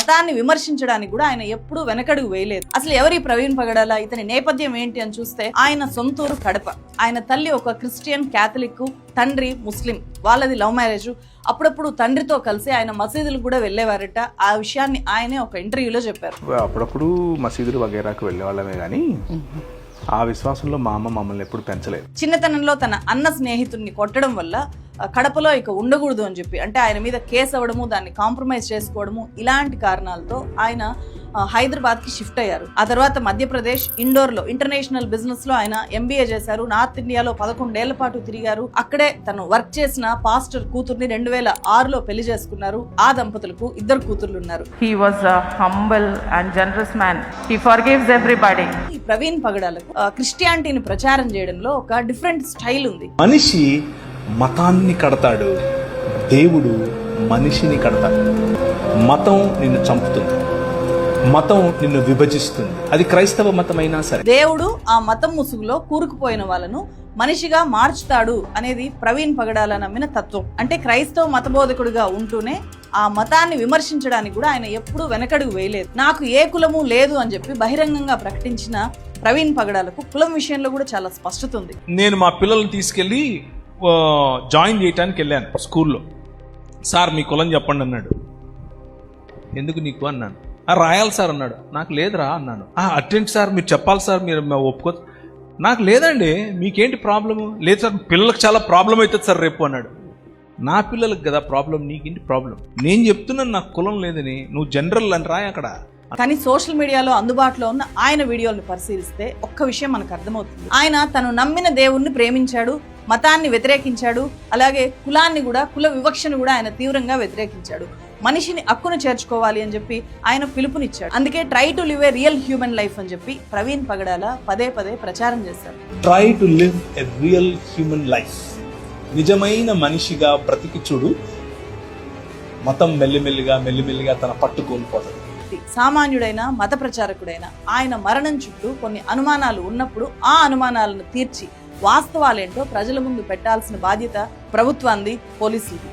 మతాన్ని విమర్శించడానికి కూడా ఆయన ఎప్పుడూ వెనకడుగు వేయలేదు. అసలు ఎవరి ప్రవీణ్ పగడాల, ఇతని నేపథ్యం ఏంటి అని చూస్తే ఆయన సొంతూరు కడప. ఆయన తల్లి ఒక క్రిస్టియన్ క్యాథలిక్, తండ్రి ముస్లిం. వాళ్ళది లవ్ మ్యారేజ్. అప్పుడప్పుడు తండ్రితో కలిసి ఆయన మసీదులకు కూడా వెళ్ళేవారట. ఆ విషయాన్ని ఆయనే ఒక ఇంటర్వ్యూలో చెప్పారు. అప్పుడప్పుడు మసీదులు వగేరాకు వెళ్ళే వాళ్ళమే కానీ ఆ విశ్వాసంలో మా అమ్మ మమ్మల్ని ఎప్పుడు పెంచలేదు. చిన్నతనంలో తన అన్న స్నేహితుడిని కొట్టడం వల్ల కడపలో ఇక ఉండకూడదు అని చెప్పి, అంటే ఆయన మీద కేసు అవ్వడము, దాన్ని కాంప్రమైజ్ చేసుకోవడము, ఇలాంటి కారణాలతో ఆయన హైదరాబాద్కి షిఫ్ట్ అయ్యారు. ఆ తర్వాత మధ్యప్రదేశ్ ఇండోర్లో ఇంటర్నేషనల్ బిజినెస్ లో ఆయన ఎంబీఏ చేశారు. నార్త్ ఇండియాలో 11 ఏళ్ల పాటు తిరిగారు. అక్కడే తను వర్క్ చేసిన పాస్టర్ కూతుర్ని 2006లో పెళ్లి చేసుకున్నారు. ఆ దంపతులకు 2 కూతుర్లు ఉన్నారు. He was a humble and generous man. He forgives everybody. ఈ ప్రవీణ్ పగడాలకు క్రిస్టియానిటీని ప్రచారం చేయడంలో ఒక డిఫరెంట్ స్టైల్ ఉంది. మనిషి మతాన్ని కడతాడు, దేవుడు మనిషిని కడతాడు. మతం నిన్ను చంపుతుంది, మతం నిన్ను విభజిస్తుంది. అది క్రైస్తవ మతమైనా సరే. దేవుడు ఆ మతం ముసుగులో కూరుకుపోయిన వాళ్ళను మనిషిగా మార్చుతాడు అనేది ప్రవీణ్ పగడాల నమ్మిన తత్వం. అంటే క్రైస్తవ మతబోధకుడిగా ఉంటూనే ఆ మతాన్ని విమర్శించడానికి కూడా ఆయన ఎప్పుడూ వెనకడుగు వేయలేదు. నాకు ఏ కులము లేదు అని చెప్పి బహిరంగంగా ప్రకటించిన ప్రవీణ్ పగడాలకు కులం విషయంలో కూడా చాలా స్పష్టత ఉంది. నేను మా పిల్లల్ని తీసుకెళ్ళి జాయిన్ చేయడానికి వెళ్ళాను స్కూల్లో. సార్ మీ కులం చెప్పండి అన్నాడు. ఎందుకు నీకు అన్నాను. రాయాలి సార్ అన్నాడు. నాకు లేదురా అన్నాను. అటెండ్ సార్ మీరు చెప్పాలి సార్, మీరు ఒప్పుకో. నాకు లేదండి, మీకేంటి ప్రాబ్లము? లేదు సార్ పిల్లలకు చాలా ప్రాబ్లం అవుతుంది సార్ రేపు అన్నాడు. నా పిల్లలకు కదా ప్రాబ్లం, నీకేంటి ప్రాబ్లం? నేను చెప్తున్నాను నాకు కులం లేదని, నువ్వు జనరల్ అని రాయి అక్కడ. కానీ సోషల్ మీడియాలో అందుబాటులో ఉన్న ఆయన వీడియోలను పరిశీలిస్తే ఒక్క విషయం మనకు అర్థమవుతుంది. ఆయన తను నమ్మిన దేవుణ్ణి ప్రేమించాడు, మతాన్ని వ్యతిరేకించాడు, అలాగే కులాన్ని కూడా, కుల వివక్షను కూడా ఆయన తీవ్రంగా వ్యతిరేకించాడు. మనిషిని హక్కును చేర్చుకోవాలి అని చెప్పి ఆయన పిలుపునిచ్చాడు. అందుకే try to live A real human life అని చెప్పి ప్రవీణ్ పగడాల పదే పదే ప్రచారం చేశారు. Try to live a real human life. నిజమైన మనిషిగా బ్రతికి చూడు, మతం మెల్లిమెల్లిగా తన పట్టు కోల్పోతుంది. సామాన్యుడైన మత ప్రచారకుడైన ఆయన మరణం చుట్టూ కొన్ని అనుమానాలు ఉన్నప్పుడు ఆ అనుమానాలను తీర్చి వాస్తవాలేంటో ప్రజల ముందు పెట్టాల్సిన బాధ్యత ప్రభుత్వాన్ని, పోలీసులది.